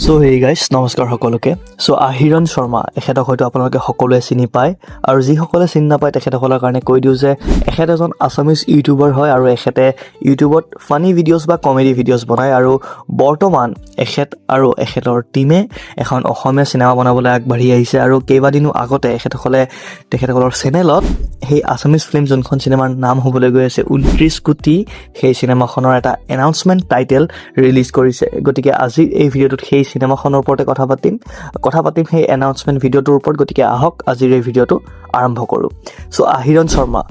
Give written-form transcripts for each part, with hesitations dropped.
So hey guys নমস্কাৰ সকলোকে। So আহিৰণ Sharma এখেতক হয়তো আপোনালোকে সকলোৱে চিনি পায়, আৰু যিসকলে চিনি নাপায় তেখেতসকলৰ কাৰণে কৈ দিওঁ যে এখেত এজন আছামিজ ইউটিউবাৰ হয় আৰু এখেতে ইউটিউবত ফানি ভিডিঅ'জ বা কমেডি ভিডিঅ'জ বনায়। আৰু বৰ্তমান এখেত আৰু এখেতৰ টীমে এখন অসমীয়া চিনেমা বনাবলৈ আগবাঢ়ি আহিছে। আৰু কেইবাদিনো আগতে তেখেতসকলৰ চেনেলত সেই আছামিজ ফিল্ম যোনখন চিনেমাৰ নাম হ'বলৈ গৈ আছে 29 কোটি, সেই চিনেমাখনৰ এটা এনাউন্সমেণ্ট টাইটেল ৰিলিজ কৰিছে। গতিকে আজিৰ এই ভিডিঅ'টোত সেই চিনেমাখনৰ ওপৰতে কথা পাতিম সেই এনাউন্সমেণ্ট ভিডিঅ'টোৰ ওপৰত। গতিকে আহক আজিৰ এই ভিডিঅ'টো আৰম্ভ কৰোঁ। চ' আহিৰণ শৰ্মা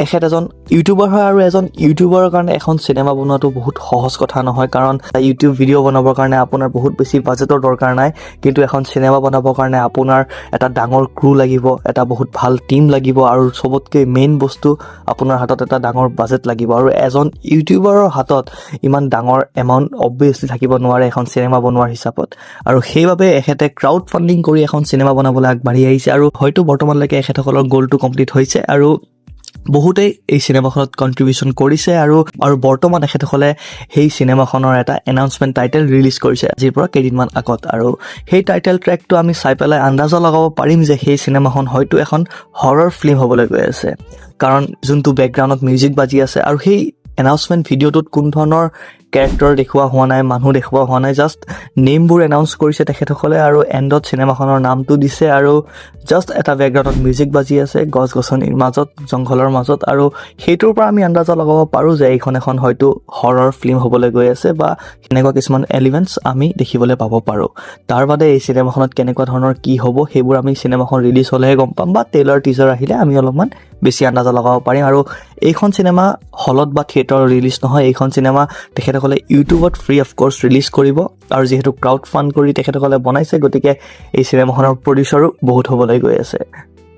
এখেত এজন ইউটিউবাৰ হয়, আৰু এজন ইউটিউবাৰৰ কাৰণে এখন চিনেমা বনোৱাটো বহুত সহজ কথা নহয়, কাৰণ ইউটিউব ভিডিঅ' বনাবৰ কাৰণে আপোনাৰ বহুত বেছি বাজেটৰ দৰকাৰ নাই। কিন্তু এখন চিনেমা বনাবৰ কাৰণে আপোনাৰ এটা ডাঙৰ ক্ৰু লাগিব, এটা বহুত ভাল টীম লাগিব, আৰু চবতকৈ মেইন বস্তু আপোনাৰ হাতত এটা ডাঙৰ বাজেট লাগিব। আৰু এজন ইউটিউবাৰৰ হাতত ইমান ডাঙৰ এমাউণ্ট অবভিয়াছলি থাকিব নোৱাৰে এখন চিনেমা বনোৱাৰ হিচাপত, আৰু সেইবাবে এখেতে ক্ৰাউড ফাণ্ডিং কৰি এখন চিনেমা বনাবলৈ আগবাঢ়ি আহিছে। আৰু হয়তো বৰ্তমানলৈকে এখেতসকলৰ গ'লটো কমপ্লিট হৈছে, আৰু বহুতেই এই চিনেমাখনত কণ্ট্ৰিবিউশ্যন কৰিছে, আৰু বৰ্তমান এখেতসকলে সেই চিনেমাখনৰ এটা এনাউন্সমেণ্ট টাইটেল ৰিলিজ কৰিছে আজিৰ পৰা কেইদিনমান আগত। আৰু সেই টাইটেল ট্ৰেকটো আমি চাই পেলাই আন্দাজা লগাব পাৰিম যে সেই চিনেমাখন হয়তো এখন হৰৰ ফিল্ম হ'বলৈ গৈ আছে, কাৰণ যোনটো বেকগ্ৰাউণ্ডত মিউজিক বাজি আছে, আৰু সেই এনাউন্সমেণ্ট ভিডিঅ'টোত কোনো ধৰণৰ কেৰেক্টাৰ দেখুওৱা হোৱা নাই, মানুহ দেখুওৱা হোৱা নাই, জাষ্ট নেমবোৰ এনাউন্স কৰিছে তেখেতসকলে, আৰু এণ্ডত চিনেমাখনৰ নামটো দিছে, আৰু জাষ্ট এটা বেকগ্ৰাউণ্ডত মিউজিক বাজি আছে গছ গছনিৰ মাজত, জংঘলৰ মাজত, আৰু সেইটোৰ পৰা আমি আন্দাজা লগাব পাৰোঁ যে এইখন এখন হয়তো হৰৰ ফিল্ম হ'বলৈ গৈ আছে, বা সেনেকুৱা কিছুমান এলিমেণ্টছ আমি দেখিবলৈ পাব পাৰোঁ। তাৰ বাদে এই চিনেমাখনত কেনেকুৱা ধৰণৰ কি হ'ব সেইবোৰ আমি চিনেমাখন ৰিলিজ হ'লেহে গম পাম, বা ট্ৰেইলাৰ টিজাৰ আহিলে আমি অলপমান বেছি আন্দাজা লগাব পাৰিম। আৰু এইখন চিনেমা হলত বা থিয়েটাৰত ৰিলিজ নহয়, এইখন চিনেমা তেখেতসকলে ইউটিউবত ফ্ৰী অফ কোৰ্চ ৰিলিজ কৰিব, আৰু যিহেতু ক্ৰাউড ফাণ্ড কৰি তেখেতসকলে বনাইছে, গতিকে এই চিনেমাখনৰ প্ৰডিউচাৰো বহুত হ'বলৈ গৈ আছে,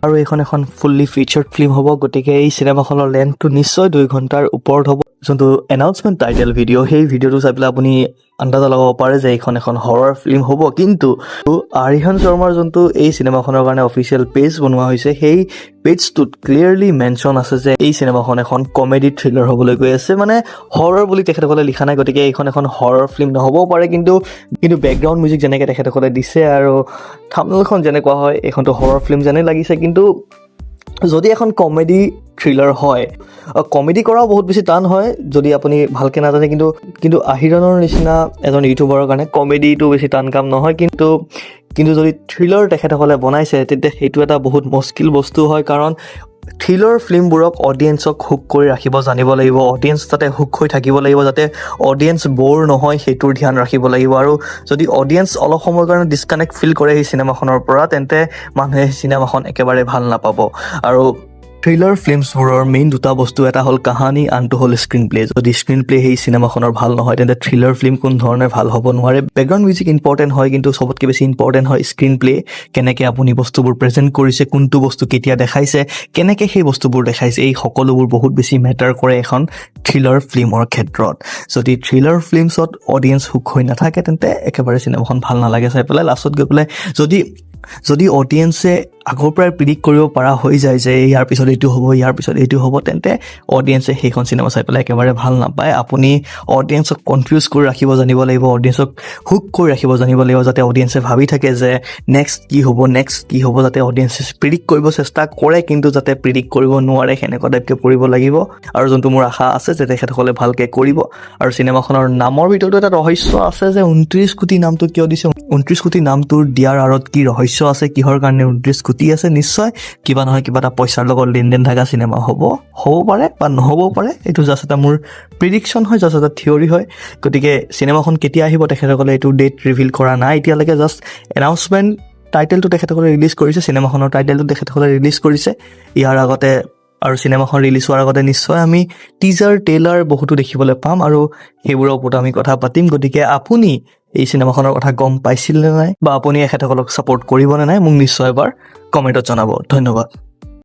আৰু এইখন এখন ফুল্লি ফিচাৰ্ড ফিল্ম হ'ব। গতিকে এই চিনেমাখনৰ লেন্থটো নিশ্চয় 2 ঘণ্টাৰ ওপৰত হ'ব। যোনটো এনাউন্সমেণ্ট টাইটেল ভিডিঅ', সেই ভিডিঅ'টো চাই পেলাই আপুনি আন্দাজা লগাব পাৰে যে এইখন এখন হৰৰ ফিল্ম হ'ব। কিন্তু আহিৰণ শৰ্মাৰ যোনটো এই চিনেমাখনৰ কাৰণে অফিচিয়েল পেজ বনোৱা হৈছে, সেই পেজটোত ক্লিয়াৰলি মেনশ্যন আছে যে এই চিনেমাখন এখন কমেডি থ্ৰিলাৰ হ'বলৈ গৈ আছে, মানে হৰৰ বুলি তেখেতসকলে লিখা নাই। গতিকে এইখন এখন হৰৰ ফিল্ম নহ'বও পাৰে, কিন্তু বেকগ্ৰাউণ্ড মিউজিক যেনেকৈ তেখেতসকলে দিছে আৰু থাম্বনেইলখন যেনেকুৱা হয়, এইখনতো হৰৰ ফিল্ম যেনেই লাগিছে। কিন্তু যদি এখন কমেডি থ্ৰিলাৰ হয়, কমেডি কৰাও বহুত বেছি টান হয় যদি আপুনি ভালকৈ নাজানে, কিন্তু আহিৰণৰ নিচিনা এজন ইউটিউবাৰৰ কাৰণে কমেডিটো বেছি টান কাম নহয়। কিন্তু যদি থ্ৰিলাৰ তেখেতসকলে বনাইছে, তেতিয়া সেইটো এটা বহুত মুস্কিল বস্তু হয়, কাৰণ থ্ৰিলাৰ ফিল্মবোৰক অডিয়েঞ্চক হুক কৰি ৰাখিব জানিব লাগিব, অডিয়েঞ্চ যাতে হুক হৈ থাকিব লাগিব, যাতে অডিয়েঞ্চ ব'ৰ নহয় সেইটোৰ ধ্যান ৰাখিব লাগিব। আৰু যদি অডিয়েঞ্চ অলপ সময়ৰ কাৰণে ডিছকানেক্ট ফিল কৰে সেই চিনেমাখনৰ পৰা, তেন্তে মানুহে সেই চিনেমাখন একেবাৰে ভাল নাপাব। আৰু থ্ৰিলাৰ ফিল্মছবোৰৰ মেইন 2টা বস্তু, এটা হ'ল কাহানী, আনটো হ'ল স্ক্ৰীন প্লে। যদি স্ক্ৰীন প্লে সেই চিনেমাখনৰ ভাল নহয়, তেন্তে থ্ৰিলাৰ ফিল্ম কোনো ধৰণে ভাল হ'ব নোৱাৰে। বেকগ্ৰাউণ্ড মিউজিক ইম্পৰ্টেণ্ট হয়, কিন্তু চবতকৈ বেছি ইম্পৰ্টেণ্ট হয় স্ক্ৰীন প্লে। কেনেকৈ আপুনি বস্তুবোৰ প্ৰেজেণ্ট কৰিছে, কোনটো বস্তু কেতিয়া দেখাইছে, কেনেকৈ সেই বস্তুবোৰ দেখাইছে, এই সকলোবোৰ বহুত বেছি মেটাৰ কৰে এখন থ্ৰিলাৰ ফিল্মৰ ক্ষেত্ৰত। যদি থ্ৰিলাৰ ফিল্মছত অডিয়েঞ্চ হুক হৈ নাথাকে, তেন্তে একেবাৰে চিনেমাখন ভাল নালাগে চাই পেলাই। লাষ্টত গৈ পেলাই যদি অডিয়েঞ্চে আগৰ পৰাই প্ৰিডিক্ট কৰিব পৰা হৈ যায় যে ইয়াৰ পিছত এইটো হ'ব, ইয়াৰ পিছত এইটো হ'ব, তেন্তে অডিয়েঞ্চে সেইখন চিনেমা চাই পেলাই একেবাৰে ভাল নাপায়। আপুনি অডিয়েঞ্চক কনফিউজ কৰি ৰাখিব জানিব লাগিব, অডিয়েঞ্চক হুক কৰি ৰাখিব জানিব লাগিব, যাতে অডিয়েঞ্চে ভাবি থাকে যে নেক্সট কি হ'ব, যাতে অডিয়েঞ্চে প্ৰিডিক্ট কৰিব চেষ্টা কৰে, কিন্তু যাতে প্ৰিডিক্ট কৰিব নোৱাৰে, সেনেকুৱা টাইপকৈ কৰিব লাগিব। আৰু যোনটো মোৰ আশা আছে যে তেখেতসকলে ভালকৈ কৰিব। আৰু চিনেমাখনৰ নামৰ ভিতৰতো এটা ৰহস্য আছে যে 29 কোটি নামটো কিয় দিছে, 29 কোটি নামটোৰ দিয়াৰ আঁৰত কি ৰহস্য আছে, কিহৰ কাৰণে 29 কোটি আছে। নিশ্চয় কিবা নহয় কিবা এটা পইচাৰ লগত লেনদেন থকা চিনেমা হ'ব পাৰে বা নহ'বও পাৰে। এইটো জাষ্ট এটা মোৰ প্ৰিডিকশ্যন হয়, জাষ্ট এটা থিয়ৰী হয়। গতিকে চিনেমাখন কেতিয়া আহিব তেখেতসকলে এইটো ডেট ৰিভিল কৰা নাই এতিয়ালৈকে, জাষ্ট এনাউন্সমেণ্ট টাইটেলটো তেখেতসকলে ৰিলিজ কৰিছে, চিনেমাখনৰ টাইটেলটো তেখেতসকলে ৰিলিজ কৰিছে ইয়াৰ আগতে। আৰু চিনেমাখন ৰিলিজ হোৱাৰ আগতে নিশ্চয় আমি টিজাৰ ট্ৰেইলাৰ বহুতো দেখিবলৈ পাম, আৰু সেইবোৰৰ ওপৰত আমি কথা পাতিম। গতিকে আপুনি এই চিনেমাখনৰ কথা গম পাইছিল নে নাই, বা আপুনি এখেতসকলক ছাপোৰ্ট কৰিব নে নাই, মোক নিশ্চয় এবাৰ কমেণ্টত জনাব। ধন্যবাদ।